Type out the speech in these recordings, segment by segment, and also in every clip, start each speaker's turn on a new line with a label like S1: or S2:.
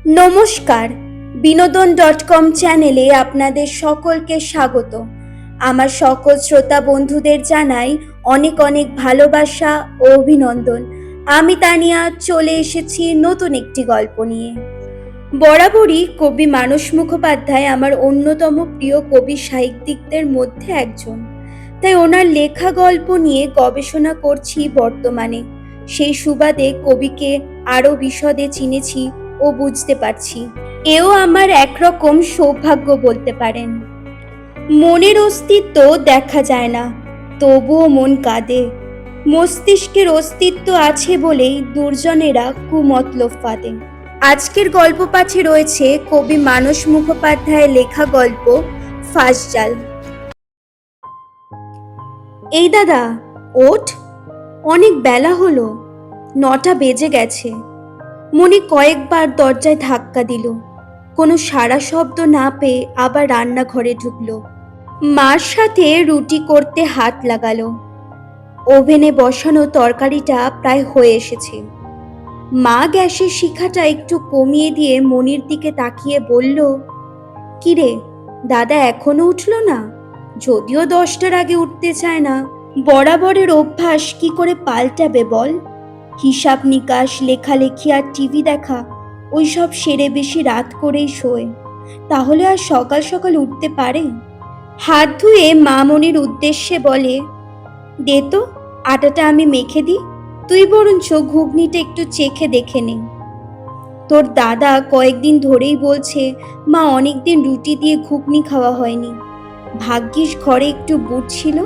S1: নমস্কার, বিনোদন.com চ্যানেলে আপনাদের সকলকে স্বাগত। আমার সকল শ্রোতা বন্ধুদের জানাই অনেক অনেক ভালোবাসা ও অভিনন্দন। আমি তানিয়া চলে এসেছি নতুন একটি গল্প নিয়ে। বরাবরই কবি মানস মুখোপাধ্যায় আমার অন্যতম প্রিয় কবি সাহিত্যিকদের মধ্যে একজন, তাই ওনার লেখা গল্প নিয়ে গবেষণা করছি বর্তমানে। সেই সুবাদে কবিকে আরও বিশদে চিনেছি ও বুঝতে পারছি। এও আমার একরকম সৌভাগ্য বলতে পারেন। মনের অস্তিত্ব দেখা যায় না, তবুও মন কাঁদে। মস্তিষ্কের অস্তিত্ব আছে বলেই দুর্জনেরা কুমতলব ফাঁদে। আজকের গল্প পাঠে রয়েছে কবি মানস মুখোপাধ্যায়ের লেখা গল্প ফাঁসজাল। এই দাদা, ওঠ, অনেক বেলা হলো, 9টা বেজে গেছে। মনি কয়েকবার দরজায় ধাক্কা দিল, কোনো সাড়া শব্দ না পেয়ে আবার রান্নাঘরে ঢুকলো। মার সাথে রুটি করতে হাত লাগালো। ওভেনে বসানো তরকারিটা প্রায় হয়ে এসেছে। মা গ্যাসের শিখাটা একটু কমিয়ে দিয়ে মনির দিকে তাকিয়ে বলল, কিরে দাদা এখনো উঠলো না? যদিও 10টার আগে উঠতে চায় না, বরাবরের অভ্যাস কি করে পাল্টাবে বল? হিসাব নিকাশ, লেখালেখি আর টিভি দেখা ওইসব সেরে বেশি রাত করেই শোয়, তাহলে আর সকাল সকাল উঠতে পারে? হাত ধুয়ে মা মনির উদ্দেশ্যে বলে, দে তো আটাটা আমি মেখে দিই, তুই বরঞ্চ ঘুগনিটা একটু চেখে দেখে নে। তোর দাদা কয়েকদিন ধরেই বলছে মা অনেকদিন রুটি দিয়ে ঘুগনি খাওয়া হয়নি, ভাগ্যিস ঘরে একটু বুট ছিল,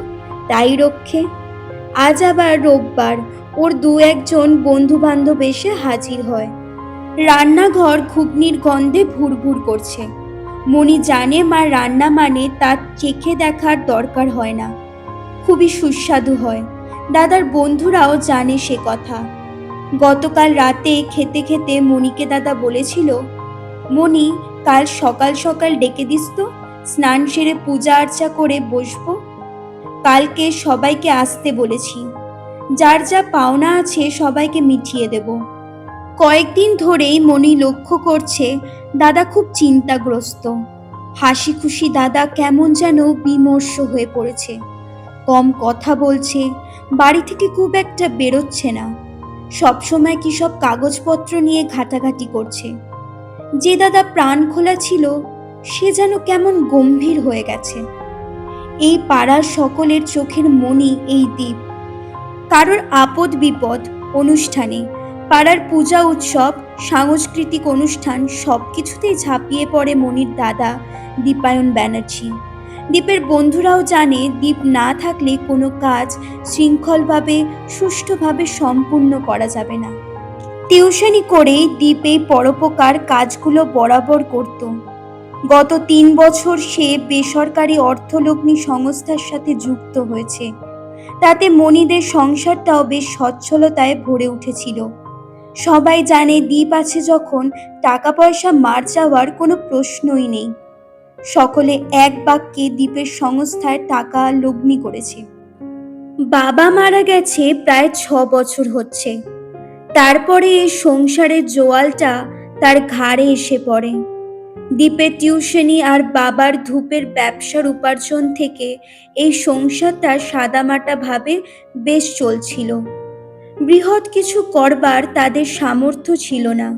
S1: তাই রক্ষে। আজ আবার রোববার, ওর 2-1 বন্ধু বান্ধব এসে হাজির হয়। রান্নাঘর ঘুগনির গন্ধে ভুরভুর করছে। মনি জানে মা রান্না মানে তার চেখে দেখার দরকার হয় না, খুবই সুস্বাদু হয়। দাদার বন্ধুরাও জানে সে কথা। গতকাল রাতে খেতে খেতে মনিকে দাদা বলেছিল, মনি কাল সকাল সকাল ডেকে দিস তো, স্নান সেরে পূজা আর্চা করে বসবো। কালকে সবাইকে আসতে বলেছি, যার যা পাওনা আছে সবাইকে মিটিয়ে দেব। কয়েকদিন ধরেই মনি লক্ষ্য করছে দাদা খুব চিন্তাগ্রস্ত। হাসি খুশি দাদা কেমন যেন বিমর্ষ হয়ে পড়েছে। কম কথা বলছে, বাড়ি থেকে খুব একটা বেরোচ্ছে না, সবসময় কি সব কাগজপত্র নিয়ে ঘাটাঘাটি করছে। যে দাদা প্রাণ খোলা ছিল সে যেন কেমন গম্ভীর হয়ে গেছে। এই পাড়ার সকলের চোখের মনি এই দ্বীপ। কারোর আপদ বিপদ অনুষ্ঠানে, পাড়ার পূজা উৎসব, সাংস্কৃতিক অনুষ্ঠান সবকিছুতেই ঝাঁপিয়ে পড়ে মনির দাদা দীপায়ন ব্যানার্জি। দীপের বন্ধুরাও জানে দীপ না থাকলে কোনো কাজ শৃঙ্খলভাবে সুষ্ঠুভাবে সম্পূর্ণ করা যাবে না। টিউশনি করেই দীপ এই পরোপকার কাজগুলো বরাবর করত। গত 3 বছর সে বেসরকারি অর্থলগ্নি সংস্থার সাথে যুক্ত হয়েছে। তাতে মনিদের সংসারটাও বেশ সচ্ছলতায় ভরে উঠেছিল। সবাই জানে দীপ আছে যখন টাকা পয়সা মার যাওয়ার কোনো প্রশ্নই নেই। সকলে এক বাক্যে দীপের সংস্থায় টাকা লগ্নি করেছে। বাবা মারা গেছে প্রায় 6 বছর হচ্ছে। তারপরে এই সংসারের জোয়ালটা তার ঘাড়ে এসে পড়ে। দীপের টিউশনি আর বাবার ধূপের ব্যবসার উপার্জন থেকে এই সংসারটা সাদামাটা ভাবে বেশ চলছিল। বৃহৎ কিছু করবার তাদের সামর্থ্য ছিল না।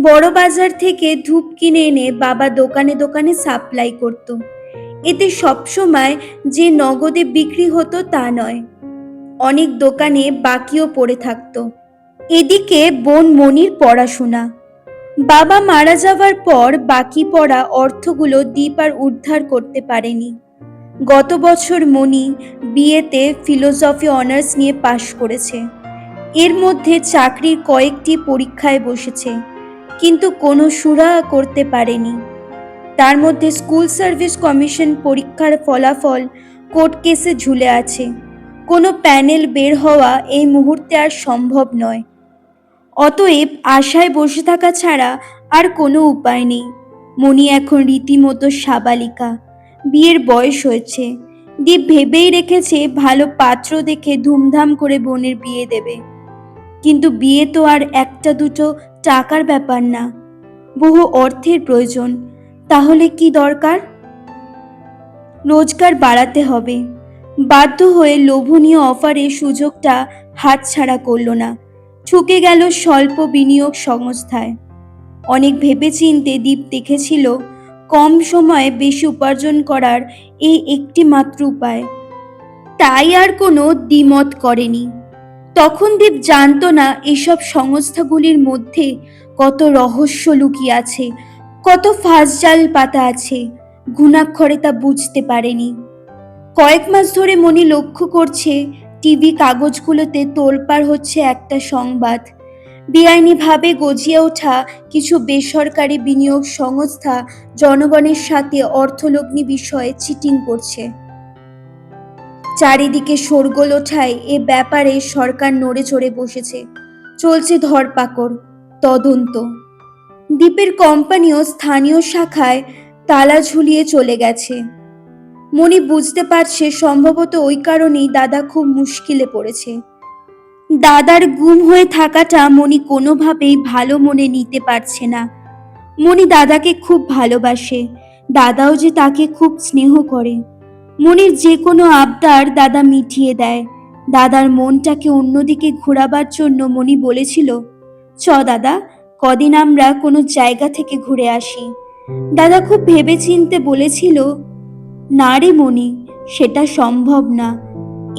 S1: বড় বাজার থেকে ধূপ কিনে এনে বাবা দোকানে দোকানে সাপ্লাই করত। এতে সবসময় যে নগদে বিক্রি হতো তা নয়, অনেক দোকানে বাকিও পড়ে থাকতো। এদিকে বোন মনির পড়াশোনা। বাবা মারা যাওয়ার পর বাকি পড়া অর্থগুলো দীপ আর উদ্ধার করতে পারেনি। গত বছর মনি বিএতে ফিলোসফি অনার্স নিয়ে পাশ করেছে। এর মধ্যে চাকরির কয়েকটি পরীক্ষায় বসেছে, কিন্তু কোনো সুরাহা করতে পারেনি। তার মধ্যে স্কুল সার্ভিস কমিশন পরীক্ষার ফলাফল কোর্ট কেসে ঝুলে আছে। কোনো প্যানেল বের হওয়া এই মুহূর্তে আর সম্ভব নয়। অতএব আশায় বসে থাকা ছাড়া আর কোনো উপায় নেই। মনি এখন রীতিমতো সাবালিকা, বিয়ের বয়স হয়েছে। দীপ ভেবেই রেখেছে ভালো পাত্র দেখে ধুমধাম করে বোনের বিয়ে দেবে। কিন্তু বিয়ে তো আর 1-2 টাকার ব্যাপার না। বহু অর্থের প্রয়োজন। তাহলে কি দরকার? রোজগার বাড়াতে হবে। বাধ্য হয়ে লোভনীয় অফারের সুযোগটা হাতছাড়া করল না, ঠকে গেল স্বল্প বিনিয়োগ সংস্থায়। অনেক ভেবেচিন্তে দীপ দেখেছিল কম সময়ে বেশি উপার্জন করার এই একটি মাত্র উপায়। তাই আর কোনো দ্বিমত করেনি। তখন দীপ জানতো না এসব সংস্থাগুলির মধ্যে কত রহস্য লুকিয়ে আছে, কত ফাঁস জাল পাতা আছে। ঘুণাক্ষরে তা বুঝতে পারেনি। কয়েক মাস ধরে মনি লক্ষ্য করছে টিভি কাগজগুলোতে তোলপাড় হচ্ছে একটা সংবাদ। বেআইনিভাবে গজিয়ে ওঠা কিছু বেসরকারি বিনিয়োগ সংস্থা জনগণের সাথে অর্থলগ্নি বিষয়ে চিটিং করছে। চারিদিকে শোরগোল ওঠায় এ ব্যাপারে সরকার নড়ে চড়ে বসেছে। চলছে ধরপাকড়, তদন্ত। দ্বীপের কোম্পানিও স্থানীয় শাখায় তালা ঝুলিয়ে চলে গেছে। মনি বুঝতে পারছে সম্ভবত ওই কারণেই দাদা খুব মুশকিলে পড়েছে। দাদার গুম হয়ে থাকাটা মনি কোনোভাবেই ভালো মনে নিতে পারছে না। মনি দাদাকে খুব ভালোবাসে, দাদাও যে তাকে খুব স্নেহ করে। মনির যে কোনো আবদার দাদা মিটিয়ে দেয়। দাদার মনটাকে অন্যদিকে ঘোরাবার জন্য মনি বলেছিল, চ দাদা, কদিন আমরা কোনো জায়গা থেকে ঘুরে আসি। দাদা খুব ভেবেচিন্তে বলেছিল, না রে মনি, সেটা সম্ভব না।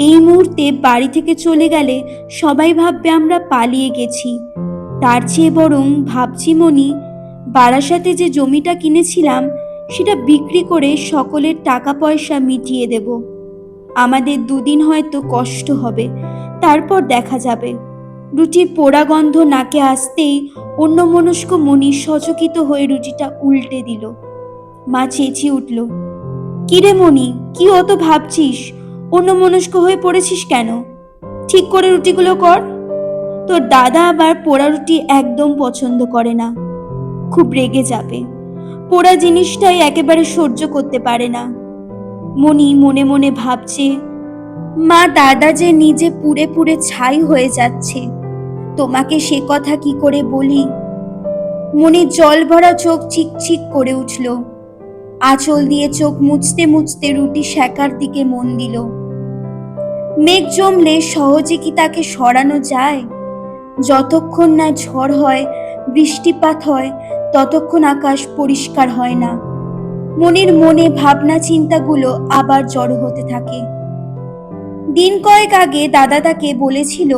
S1: এই মুহূর্তে বাড়ি থেকে চলে গেলে সবাই ভাববে আমরা পালিয়ে গেছি। তার চেয়ে বরং ভাবছি মনি, বারাসাতে যে জমিটা কিনেছিলাম সেটা বিক্রি করে সকলের টাকা পয়সা মিটিয়ে দেব। আমাদের দুদিন হয়তো কষ্ট হবে, তারপর দেখা যাবে। রুটির পোড়া গন্ধ নাকে আসতেই অন্যমনস্ক মনি সচকিত হয়ে রুটিটা উল্টে দিল। মা চেঁচিয়ে উঠল, কিরে মনি, কি অত ভাবছিস? অন্যমনস্ক হয়ে পড়েছিস কেন? ঠিক করে রুটিগুলো কর। তোর দাদা আবার পোড়া রুটি একদম পছন্দ করে না, খুব রেগে যাবে। পোড়া জিনিসটাই একেবারে সহ্য করতে পারে না। মনি মনে মনে ভাবছে, মা, দাদা যে নিজে পুড়ে পুড়ে ছাই হয়ে যাচ্ছে, তোমাকে সে কথা কি করে বলি? মনির জল ভরা চোখ চিকচিক করে উঠল। আঁচল দিয়ে চোখ মুছতে মুছতে রুটি সেকার দিকে মন দিল। মেঘ জমলে সহজে কি তাকে সরানো যায়? যতক্ষণ না ঝড় হয়, বৃষ্টিপাত হয়, ততক্ষণ আকাশ পরিষ্কার হয় না। মনির মনে ভাবনা চিন্তাগুলো আবার জড়ো হতে থাকে। দিন কয়েক আগে দাদা তাকে বলেছিল,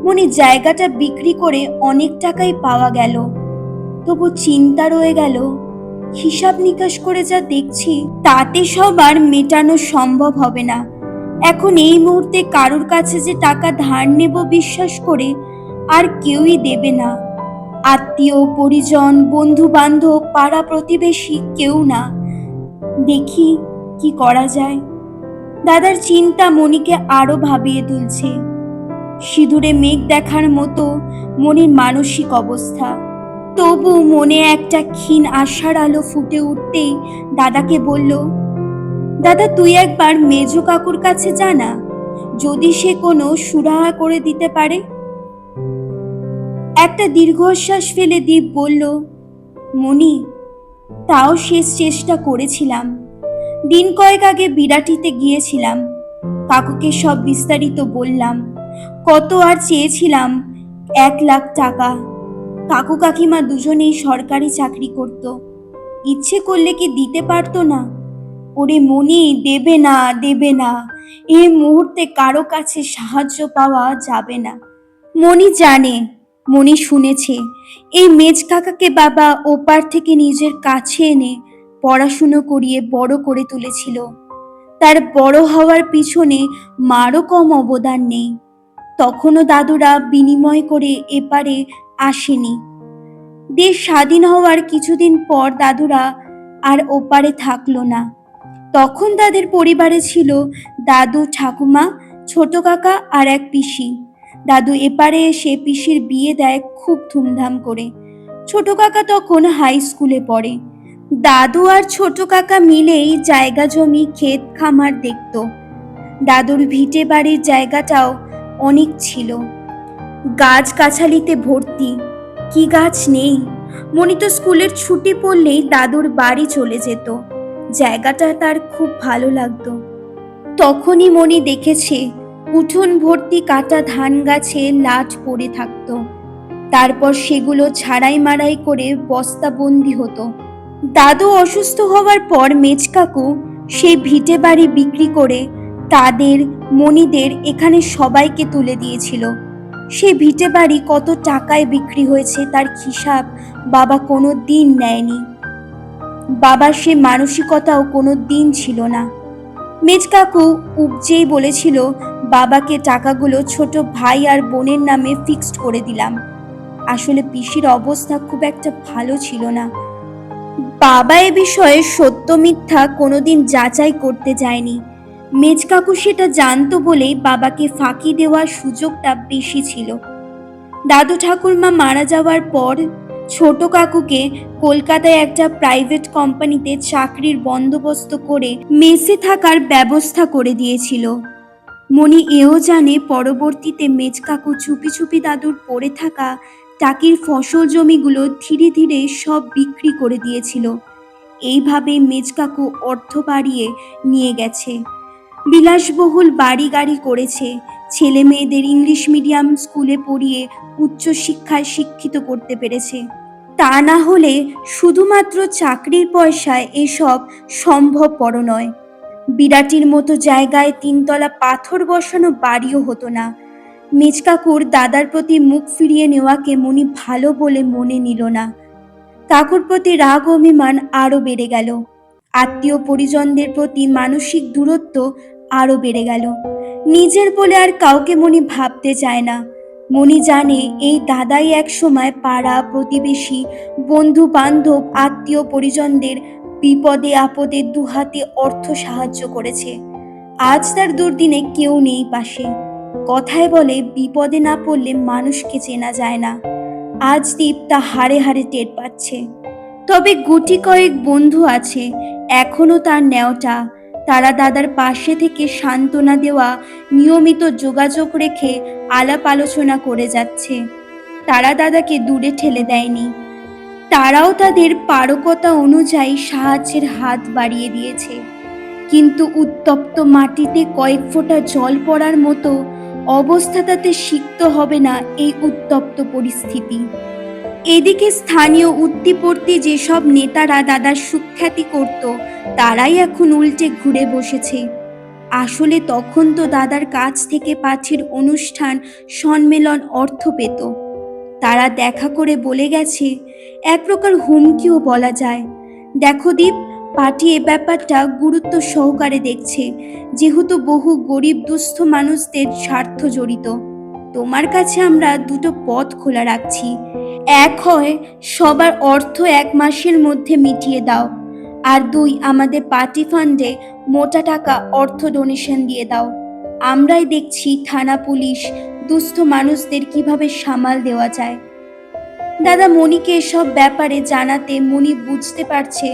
S1: মনি, জায়গাটা বিক্রি করে অনেক টাকাই পাওয়া গেল, তবু চিন্তা রয়ে গেল। হিসাব নিকাশ করে যা দেখছি তাতে সবার মেটানো সম্ভব হবে না। এখন এই মুহূর্তে কারোর কাছে যে টাকা ধার নেব বিশ্বাস করে, আর কেউই দেবে না। আত্মীয় পরিজন, বন্ধু বান্ধব, পাড়া প্রতিবেশী কেউ না। দেখি কি করা যায়। দাদার চিন্তা মনিকে আরো ভাবিয়ে তুলছে। সিঁদুরে মেঘ দেখার মতো মনির মানসিক অবস্থা। তবু মনে একটা ক্ষীণ আশার আলো ফুটে উঠতেই দাদাকে বলল, দাদা, তুই একবার মেজো কাকুর কাছে যা না, যদি সে কোনো সুরাহা করে দিতে পারে। একটা দীর্ঘশ্বাস ফেলে দীপ বলল, মনি, তাও শেষ চেষ্টা করেছিলাম। দিন কয়েক আগে বিরাটিতে গিয়েছিলাম, কাকুকে সব বিস্তারিত বললাম। কত আর চেয়েছিলাম? 1,00,000 টাকা। কাকু কাকিমা দুজনেই সরকারি চাকরি করত, ইচ্ছে করলে কি দিতে পারতো না? ওরে মনি, দেবে না, দেবে না। এই মুহূর্তে কারো কাছে সাহায্য পাওয়া যাবে না। মনি জানে, মনি শুনেছে, এই মেজ কাকাকে বাবা ওপার থেকে নিজের কাছে এনে পড়াশুনো করিয়ে বড় করে তুলেছিল। তার বড় হওয়ার পিছনে মারও কম অবদান নেই। তখনও দাদুরা বিনিময় করে এপারে আসেনি। দেশ স্বাধীন হওয়ার কিছুদিন পর দাদুরা আর ওপারে থাকলো না। তখন তাদের পরিবারে ছিল দাদু, ঠাকুমা, ছোট কাকা আর এক পিসি। দাদু এপারে এসে পিসির বিয়ে দেয় খুব ধুমধাম করে। ছোট কাকা তখন হাই স্কুলে পড়ে। দাদু আর ছোট কাকা মিলেই জায়গা জমি ক্ষেত খামার দেখত। দাদুর ভিটে বাড়ির জায়গাটাও অনেক ছিল, গাছ গাছালিতে ভর্তি। কি গাছ নেই! মনি তো স্কুলের ছুটি পড়লেই দাদুর বাড়ি চলে যেত। জায়গাটা তার খুব ভালো লাগতো। তখনই মনি দেখেছে উঠোন ভর্তি কাটা ধান গাছে লাট পড়ে থাকতো। তারপর সেগুলো ছাড়াই মাড়াই করে বস্তাবন্দি হতো। দাদু অসুস্থ হওয়ার পর মেজকাকু সেই ভিটে বাড়ি বিক্রি করে তাদের, মনিদের এখানে সবাইকে তুলে দিয়েছিল। সেই ভিটে বাড়ি কত টাকায় বিক্রি হয়েছে তার হিসাব বাবা কোনো দিন নেয়নি। বাবার সে মানসিকতাও কোনো দিন ছিল না। মেজকাকু উপজেই বলেছিল, বাবাকে টাকাগুলো ছোট ভাই আর বোনের নামে ফিক্সড করে দিলাম। আসলে পিসির অবস্থা খুব একটা ভালো ছিল না। বাবা এ বিষয়ে সত্য মিথ্যা কোনোদিন যাচাই করতে যায়নি। মেজকাকু সেটা জানতো বলেই বাবাকে ফাঁকি দেওয়ার সুযোগটা বেশি ছিল। দাদু ঠাকুরমা মারা যাওয়ার পর ছোট কাকুকে কলকাতায় একটা প্রাইভেট কোম্পানিতে চাকরির বন্দোবস্ত করে মেসে থাকার ব্যবস্থা করে দিয়েছিল। মনি এও জানে পরবর্তীতে মেজকাকু চুপি চুপি দাদুর পড়ে থাকা টাকির ফসল জমিগুলো ধীরে ধীরে সব বিক্রি করে দিয়েছিল। এইভাবে মেজকাকু অর্থ বাড়িয়ে নিয়ে গেছে, বিলাসবহুল বাড়ি গাড়ি করেছে, ছেলে মেয়েদের ইংলিশ মিডিয়াম স্কুলে পড়িয়ে উচ্চশিক্ষায় শিক্ষিত করতে পেরেছে। তা না হলে শুধুমাত্র চাকরির পয়সায় এসব সম্ভবপর নয়। বিরাটির মতো জায়গায় 3 তলা পাথর বসানো বাড়িও হতো না। মেজকাকুর দাদার প্রতি মুখ ফিরিয়ে নেওয়াকে মনি ভালো বলে মনে নিল না। কাকুর প্রতি রাগ অভিমান আরো বেড়ে গেল। আত্মীয় পরিজনদের প্রতি মানসিক দূরত্ব আরো বেড়ে গেল। নিজের বলে আর কাউকে মনি ভাবতে চায় না। মনি জানে এই দাদাই এক সময় পাড়া প্রতিবেশী, বন্ধু বান্ধব, আত্মীয় পরিজনদের বিপদে আপদে দুহাতে অর্থ সাহায্য করেছে। আজ তার দুর্দিনে কেউ নেই পাশে। কথায় বলে, বিপদে না পড়লে মানুষকে চেনা যায় না। আজ দীপ তা হাড়ে হাড়ে টের পাচ্ছে। তবে গুটি কয়েক বন্ধু আছে এখনো তার নেওটা। তারা দাদার পাশে থেকে সান্ত্বনা দেওয়া, নিয়মিত যোগাযোগ রেখে আলাপ আলোচনা করে যাচ্ছে। তারা দাদাকে দূরে ঠেলে দেয়নি। তারাও তাদের পারকতা অনুযায়ী সাহায্যের হাত বাড়িয়ে দিয়েছে। কিন্তু উত্তপ্ত মাটিতে কয়েক ফোঁটা জল পড়ার মতো অবস্থা তাতে সিক্ত হবে না এই উত্তপ্ত পরিস্থিতি। এদিকে স্থানীয় উঠতি যেসব নেতারা দাদার সুখ্যাতি করত, তারাই এখন উল্টে ঘুরে বসেছে। আসলে তখন তো দাদার কাছ থেকে পার্টির অনুষ্ঠান সম্মেলন অর্থ পেত। তারা দেখা করে বলে গেছে, এক প্রকার হুমকিও বলা যায়। দেখো দীপ, পার্টি এ ব্যাপারটা গুরুত্ব সহকারে দেখছে, যেহেতু বহু গরিব দুস্থ মানুষদের স্বার্থ জড়িত। তোমার কাছে আমরা দুটো পথ খোলা রাখছি। এক হয় সবার অর্থ 1 মাসের মধ্যে মিটিয়ে দাও, আর 2 আমাদের পার্টি ফান্ডে মোটা টাকা অর্থ ডোনেশন দিয়ে দাও। আমরাই দেখছি থানা পুলিশ দুস্থ মানুষদের কিভাবে সামাল দেওয়া যায়। দাদা মনিকে এসব ব্যাপারে জানাতে মনি বুঝতে পারছে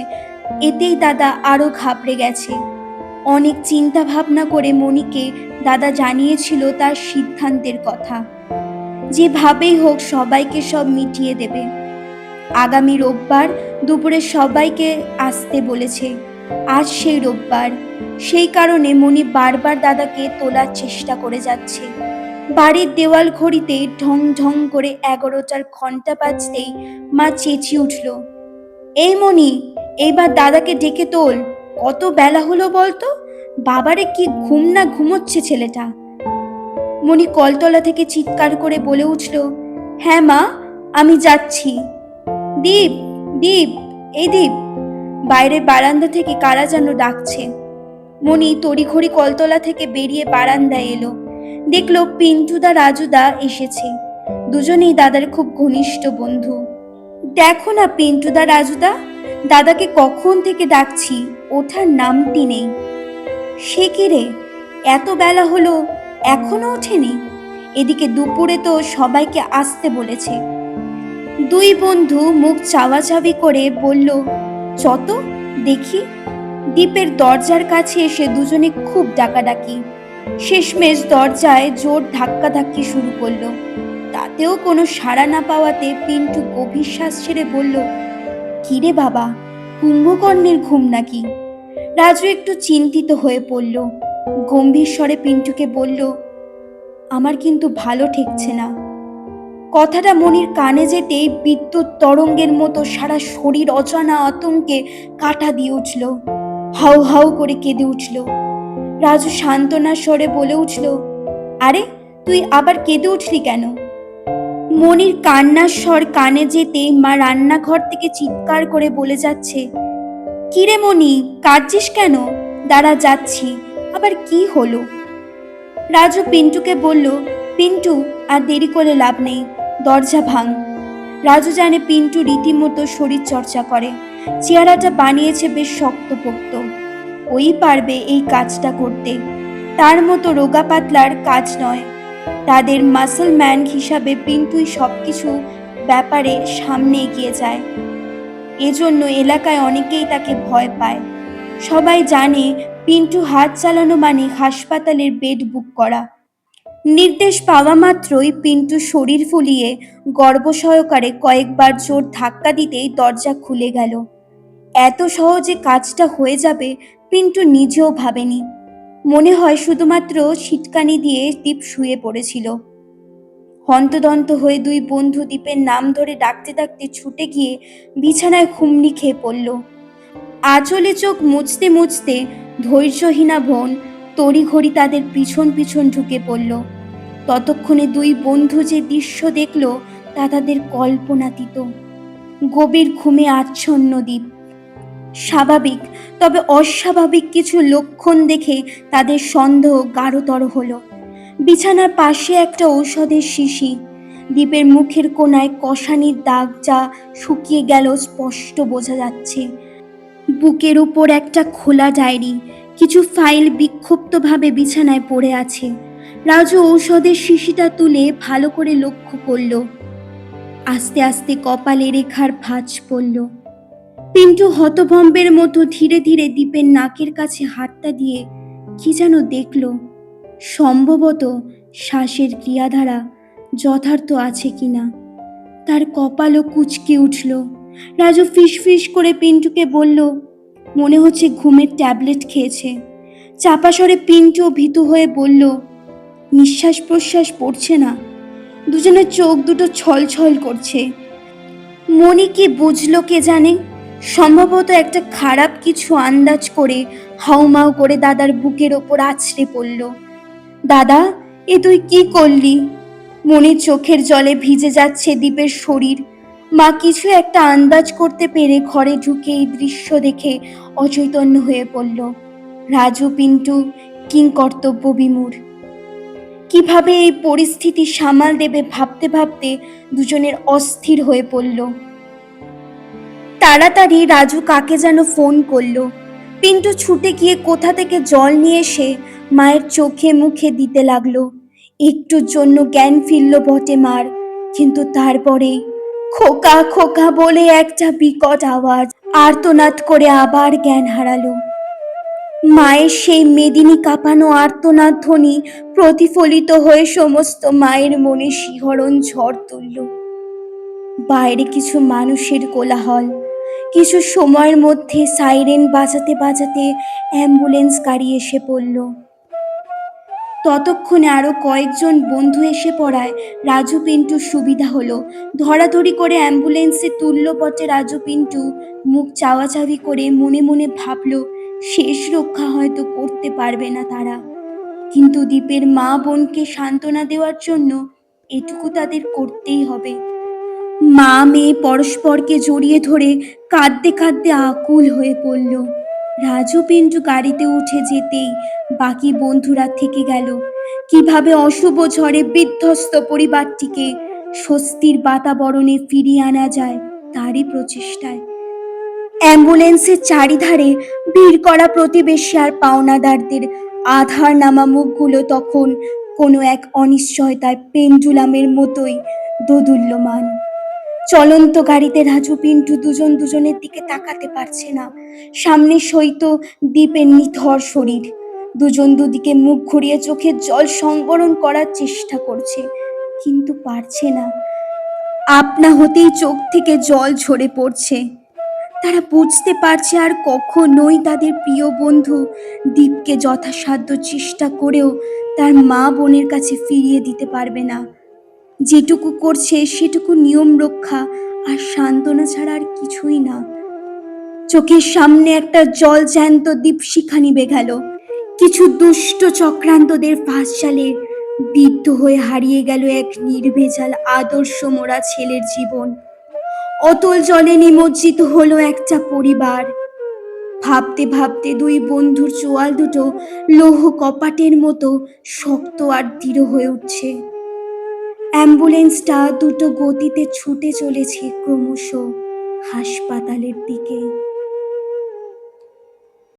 S1: এতেই দাদা আরো ঘাবড়ে গেছে। অনেক চিন্তা ভাবনা করে মনিকে দাদা জানিয়েছিল তার সিদ্ধান্তের কথা। যেভাবেই হোক সবাইকে সব মিটিয়ে দেবে। আগামী রোববার দুপুরে সবাইকে আসতে বলেছে। আজ সেই রোববার, সেই কারণে মনি বারবার দাদাকে তোলার চেষ্টা করে যাচ্ছে। বাড়ির দেওয়াল ঘড়িতে ঢং ঢং করে 11টার ঘন্টা বাজতেই মা চেঁচিয়ে উঠল, এই মনি, এইবার দাদাকে ডেকে তোল। কত বেলা হলো বলতো? বাবারে কি ঘুম না ঘুমোচ্ছে ছেলেটা। মনি কলতলা থেকে চিৎকার করে বলে উঠল, হ্যাঁ মা, আমি যাচ্ছি। দীপ, দীপ, এই দীপ। বাইরের বারান্দা থেকে কারা যেন ডাকছে। মনি তড়িঘড়ি কলতলা থেকে বেরিয়ে বারান্দায় এলো। দেখলো পিন্টুদা রাজুদা এসেছে। দুজনেই দাদার খুব ঘনিষ্ঠ বন্ধু। দেখো না পিন্টুদা রাজুদা, দাদাকে কখন থেকে ডাকছি, ওঠার নামটি নেই। সে কি রে, এত বেলা হলো এখনো ওঠেনি? এদিকে দুপুরে তো সবাইকে আসতে বলেছে। 2 বন্ধু মুখ চাওয়াচাবি করে বলল, চত দেখি। দ্বীপের দরজার কাছে এসে দুজনে খুব ডাকাডাকি। শেষমেশ দরজায় জোর ধাক্কাধাক্কি শুরু করলো। তাতেও কোনো সাড়া না পাওয়াতে পিন্টু গভীর শ্বাস ছেড়ে বলল, কিরে বাবা, কুম্ভকর্ণের ঘুম নাকি? রাজু একটু চিন্তিত হয়ে পড়ল। গম্ভীর স্বরে পিন্টুকে বলল, আমার কিন্তু ভালো ঠেকছে না। কথাটা মনির কানে যেতেই বিদ্যুৎ তরঙ্গের মতো সারা শরীর অজানা আতঙ্কে কাঁটা দিয়ে উঠল। হাউ হাউ করে কেঁদে উঠল। রাজু সান্ত্বনার স্বরে বলে উঠল, আরে তুই আবার কেঁদে উঠলি কেন? মনির কান্নার স্বর কানে যেতেই মা রান্নাঘর থেকে চিৎকার করে বলে যাচ্ছে, কিরে মনি, কাঁদছিস কেন? দাঁড়া, যাচ্ছি। আবার কি হলো? রাজু পিন্টুকে বলল, পিন্টু, আর দেরি করে লাভ নেই, দরজা ভাঙ। রাজু জানে পিন্টু রীতিমতো শরীর চর্চা করে, চেহারাটা বানিয়েছে বেশ শক্তপোক্ত। ওই পারবে এই কাজটা করতে, তার মতো রোগা পাতলার কাজ নয়। তাদের মাসল ম্যান হিসাবে পিন্টুই সবকিছু ব্যাপারে সামনে এগিয়ে যায়। এজন্য এলাকায় অনেকেই তাকে ভয় পায়। সবাই জানে পিন্টু হাত চালানো মানে হাসপাতালের বেড বুক করা। নির্দেশ পাওয়া মাত্রই পিন্টু শরীর ফুলিয়ে গর্ব সহকারে কয়েকবার জোর ধাক্কা দিতেই দরজা খুলে গেল। এত সহজে কাজটা হয়ে যাবে পিন্টু নিজেও ভাবেনি। মনে হয় শুধুমাত্র ছিটকানি দিয়ে দীপ শুয়ে পড়েছিল। হন্তদন্ত হয়ে দুই বন্ধু দীপের নাম ধরে ডাকতে ডাকতে ছুটে গিয়ে বিছানায় হুমড়ি খেয়ে পড়ল। আঁচলে চোখ মুছতে মুছতে ধৈর্যহীনা বোন তড়িঘড়ি তাদের পিছন পিছন ঢুকে পড়ল। ততক্ষণে দুই বন্ধু যে দৃশ্য দেখল তা তাদের কল্পনাতীত। গভীর ঘুমে আচ্ছন্ন দ্বীপ। স্বাভাবিক তবে অস্বাভাবিক কিছু লক্ষণ দেখে তাদের সন্দেহ গাঢ়তর হলো। বিছানার পাশে একটা ঔষধের শিশি, দ্বীপের মুখের কোণায় কষানির দাগ যা শুকিয়ে গেল স্পষ্ট বোঝা যাচ্ছে। বুকের উপর একটা খোলা ডায়েরি, কিছু ফাইল বিক্ষিপ্তভাবে বিছানায় পড়ে আছে। রাজু ঔষধের শিশিটা তুলে ভালো করে লক্ষ্য করল। আস্তে আস্তে কপালে রেখার ভাঁজ পড়ল। পিন্টু হতভম্বের মতো ধীরে ধীরে দ্বীপের নাকের কাছে হাতটা দিয়ে কি যেন দেখল। সম্ভবত শ্বাসের ক্রিয়াধারা যথার্থ আছে কিনা। তার কপালও কুঁচকে উঠল। রাজু ফিসফিস করে পিন্টুকে বলল, মনে হচ্ছে ঘুমের ট্যাবলেট খেয়েছে। চাপা স্বরে পিন্টু ভীতু হয়ে বলল, নিঃশ্বাস প্রশ্বাস পড়ছে না। দুজনের চোখ দুটো ছলছল করছে। মনি কি বুঝলো কে জানে, সম্ভবত একটা খারাপ কিছু আন্দাজ করে হাউমাউ করে দাদার বুকের ওপর আছড়ে পড়ল। দাদা, এ তুই কি করলি? মনির চোখের জলে ভিজে যাচ্ছে দ্বীপের শরীর। মা কিছু একটা আন্দাজ করতে পেরে ঘরে ঢুকে এই দৃশ্য দেখে অচৈতন্য হয়ে পড়ল। রাজু পিন্টু কিংকর্তব্য বিমূঢ়। কিভাবে এই পরিস্থিতি সামাল দেবে ভাবতে ভাবতে দুজনের অস্থির হয়ে পড়ল। তাড়াতাড়ি রাজু কাকে যেন ফোন করলো। পিন্টু ছুটে গিয়ে কোথা থেকে জল নিয়ে এসে মায়ের চোখে মুখে দিতে লাগলো। একটুর জন্য জ্ঞান ফিরল বটে মার, কিন্তু তারপরে খোকা খোকা বলে একটা বিকট আওয়াজ, আর্তনাদ করে আবার জ্ঞান হারালো। মায়ের সেই মেদিনী কাঁপানো আর্তনাদ ধ্বনি প্রতিফলিত হয়ে সমস্ত মায়ের মনে শিহরণ ঝড় তুলল। বাইরে কিছু মানুষের কোলাহল। কিছু সময়ের মধ্যে সাইরেন বাজাতে বাজাতে অ্যাম্বুলেন্স গাড়ি এসে পড়ল। ততক্ষণে আরো কয়েকজন বন্ধু এসে পড়ায় রাজু পিন্টুর সুবিধা হলো। ধরাধরি করে অ্যাম্বুলেন্সে তুলল বটে রাজু পিন্টু। মুখ চাওয়াচাওয়ি করে মনে মনে ভাবল, শেষ রক্ষা হয়তো করতে পারবে না তারা, কিন্তু দ্বীপের মা বোনকে সান্ত্বনা দেওয়ার জন্য এটুকু তাদের করতেই হবে। মা মেয়ে পরস্পরকে জড়িয়ে ধরে কাঁদতে কাঁদতে আকুল হয়ে পড়ল। রাজু পিন্টু গাড়িতে উঠে যেতেই বাকি বন্ধুরা থেকে গেল। কিভাবে অশুভ ঝড়ে বিধ্বস্ত পরিবারটিকে স্বস্তির বাতাবরণে ফিরিয়ে আনা যায় তারই প্রচেষ্টায়। অ্যাম্বুলেন্সের চারিধারে ভিড় করা প্রতিবেশী আর পাওনাদারদের আধার নামা মুখগুলো তখন কোনো এক অনিশ্চয়তায় পেন্ডুলামের মতোই দোদুল্যমান। চলন্ত গাড়িতে রাজু পিন্টু দুজন দুজনের দিকে তাকাতে পারছে না। সামনে সইত দ্বীপের নিথর শরীর। দুজন দুদিকে মুখ ঘুরিয়ে চোখের জল সংবরণ করার চেষ্টা করছে। কিন্তু পারছে না। আপনা হতেই চোখ থেকে জল ঝরে পড়ছে। তারা বুঝতে পারছে আর কখনোই তাদের প্রিয় বন্ধু দীপকে যথাসাধ্য চেষ্টা করেও তার মা বোনের কাছে ফিরিয়ে দিতে পারবে না। যেটুকু করছে সেটুকু নিয়ম রক্ষা আর সান্ত্বনা ছাড়া আর কিছুই না। চোখের সামনে একটা জল জ্যান্ত দীপশিখা নিভে গেল। কিছু দুষ্ট চক্রান্তদের ফাঁস জালে বিদ্ধ হয়ে হারিয়ে গেল এক নির্ভেজাল আদর্শ মোড়া ছেলের জীবন। অতল জলে নিমজ্জিত হলো একটা পরিবার। ভাবতে ভাবতে দুই বন্ধুর চোয়াল দুটো লৌহ কপাটের মতো শক্ত আর দৃঢ় হয়ে উঠছে। অ্যাম্বুলেন্সটা দ্রুত গতিতে ছুটে চলেছে ক্রমশ হাসপাতালের দিকে।